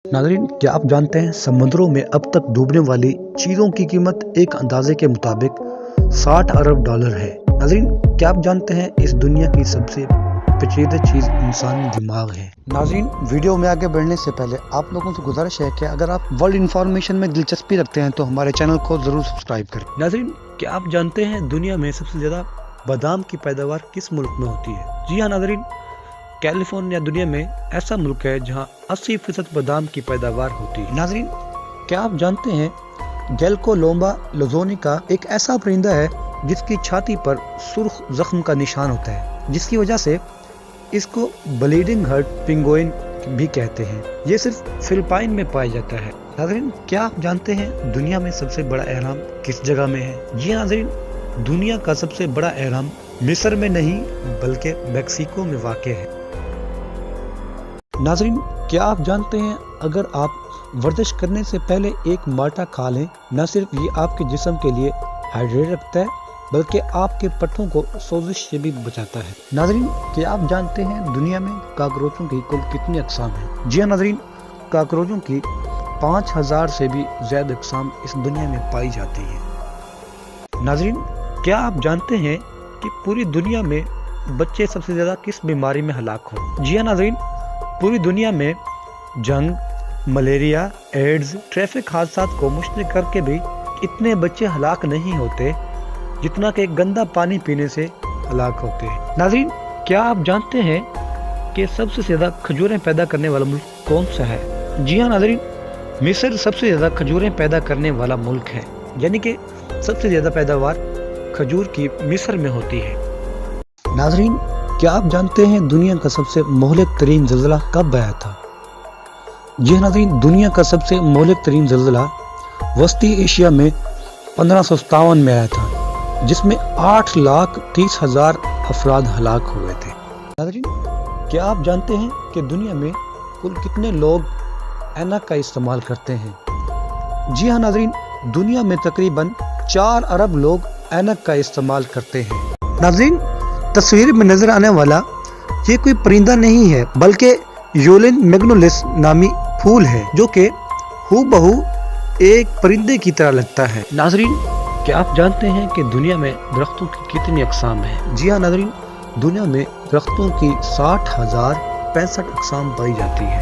नाज़रीन, क्या आप जानते हैं समुद्रों में अब तक डूबने वाली चीज़ों की कीमत एक अंदाजे के मुताबिक 60 अरब डॉलर है। नाज़रीन, क्या आप जानते हैं इस दुनिया की सबसे पेचीदा चीज़ इंसानी दिमाग है। नाज़रीन, वीडियो में आगे बढ़ने से पहले आप लोगों से गुजारिश है कि अगर आप वर्ल्ड इन्फॉर्मेशन में दिलचस्पी रखते हैं तो हमारे चैनल को ज़रूर सब्सक्राइब करें। नाज़रीन, क्या आप जानते हैं दुनिया में सबसे ज़्यादा बादाम की पैदावार किस मुल्क में होती है? जी हाँ नाज़रीन, कैलिफोर्निया दुनिया में ऐसा मुल्क है जहां 80% बादाम की पैदावार होती है। नाज़रीन, क्या आप जानते हैं गेल्को लोम्बा लुज़ोनिका एक ऐसा परिंदा है जिसकी छाती पर सुर्ख जख्म का निशान होता है, जिसकी वजह से इसको ब्लीडिंग हार्ट पेंगुइन भी कहते हैं। ये सिर्फ फिलिपाइन में पाया जाता है। नाज़रीन, क्या आप जानते हैं दुनिया में सबसे बड़ा एहराम किस जगह में है? जी नाज़रीन, दुनिया का सबसे बड़ा एहराम मिस्र में नहीं बल्कि मैक्सिको में वाक़ है। नाज़रीन, क्या आप जानते हैं अगर आप वर्जिश करने से पहले एक माल्टा खा लें, न सिर्फ ये आपके जिस्म के लिए हाइड्रेट रखता है बल्कि आपके पट्टों को सोजिश से भी बचाता है। नाज़रीन, क्या आप जानते हैं दुनिया में काकरोचों की कुल कितनी अक़साम हैं? जी हाँ नाज़रीन, काकरोचों की 5000 से भी ज़्यादा अक़साम इस दुनिया में पाई जाती हैं। नाज़रीन, क्या आप जानते हैं कि पूरी दुनिया में बच्चे सबसे ज़्यादा किस बीमारी में हलाक हों? जी हाँ नाज़रीन, पूरी दुनिया में जंग, मलेरिया, एड्स, ट्रैफिक हादसात को मुश्तरक करके भी इतने बच्चे हलाक नहीं होते जितना कि गंदा पानी पीने से हलाक होते हैं। नाज़रीन, क्या आप जानते हैं कि सबसे ज़्यादा खजूरें पैदा करने वाला मुल्क कौन सा है? जी हाँ नाज़रीन, मिस्र सबसे ज़्यादा खजूरें पैदा करने वाला मुल्क है, यानी कि सबसे ज़्यादा पैदावार खजूर की मिस्र में होती है। नाज़रीन, क्या आप जानते हैं दुनिया का सबसे मोहलिक तरीन ज़िलज़ला कब आया था? जी हाँ नाज़रीन, दुनिया का सबसे मोहलिक तरीन ज़िलज़ला वस्ती एशिया में 1557 में आया था, जिसमें 8,30,000 अफराद हलाक हुए थे। नाज़रीन, क्या आप जानते हैं कि दुनिया में कुल कितने लोग ऐनक का इस्तेमाल करते हैं? जी हाँ नाज़रीन, दुनिया में तकरीबन 4 अरब लोग ऐनक का इस्तेमाल करते हैं। नाज़रीन, तस्वीर में नजर आने वाला ये कोई परिंदा नहीं है बल्कि यूलिन मैग्नोलिस नामी फूल है, जो कि हूबहू एक परिंदे की तरह लगता है। नाज़रीन, क्या आप जानते हैं कि दुनिया में दरख्तों की कितनी अक़साम है? जी हाँ नाज़रीन, दुनिया में दरख्तों की 60,065 अक़साम पाई जाती है।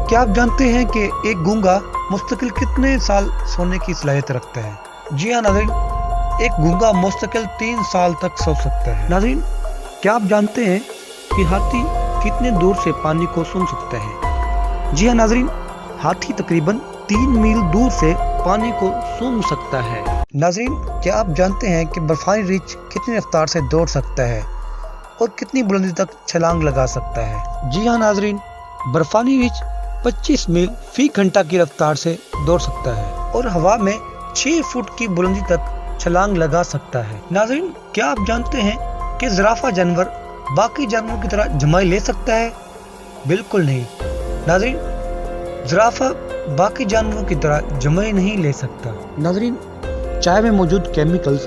क्या आप जानते हैं कि एक गूंगा मुस्तकिल कितने साल सोने की सलाहियत रखता है? जी हाँ नाज़रीन, एक गूंगा मुस्तकिल 3 साल तक सो सकता है। नाज़रीन, क्या आप जानते हैं कि हाथी कितने दूर से पानी को सूंघ सकता है? जी हाँ नाज़रीन, हाथी तकरीबन 3 मील दूर से पानी को सूंघ सकता है। नाज़रीन, क्या आप जानते हैं कि बर्फानी रीछ कितनी रफ्तार से दौड़ सकता है और कितनी बुलंदी तक छलांग लगा सकता है? जी हाँ नाज़रीन, बर्फानी रीछ 25 मील फी घंटा की रफ्तार से दौड़ सकता है और हवा में 6 फुट की बुलंदी तक छलांग लगा सकता है। नाज़रीन, क्या आप जानते हैं कि ज़राफ़ा जानवर बाकी जानवरों की तरह जमाई ले सकता है? बिल्कुल नहीं। नाज़रीन, ज़राफ़ा बाकी जानवरों की तरह जमाई नहीं ले सकता। नाज़रीन, चाय में मौजूद केमिकल्स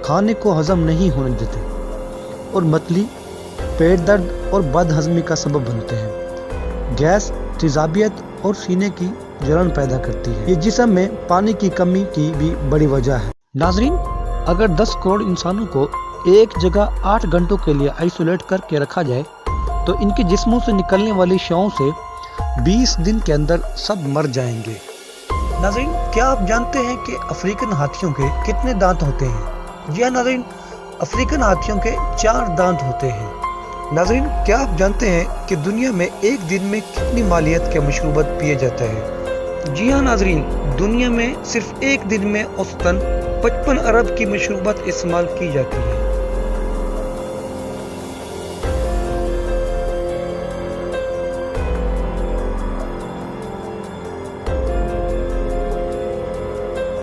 खाने को हजम नहीं होने देते और मतली, पेट दर्द और बदहज़मी का सबब बनते हैं। गैस, तेज़ाबियत और सीने की जलन पैदा करती है। ये जिस्म में पानी की कमी की भी बड़ी वजह है। नाज़रीन, अगर 10 करोड़ इंसानों को एक जगह 8 घंटों के लिए आइसोलेट करके रखा जाए तो इनके जिस्मों से निकलने वाली शवों से 20 दिन के अंदर सब मर जाएंगे। नाज़रीन, क्या आप जानते हैं कि अफ्रीकन हाथियों के कितने दांत होते हैं? जी हाँ नाज़रीन, अफ्रीकन हाथियों के 4 दांत होते हैं। नाज़रीन, क्या आप जानते हैं कि दुनिया में एक दिन में कितनी मालियत के मशरूबात पिए जाते हैं? जी हाँ नाज़रीन, दुनिया में सिर्फ एक दिन में औसतन 55 अरब की मशरूबात इस्तेमाल की जाती है।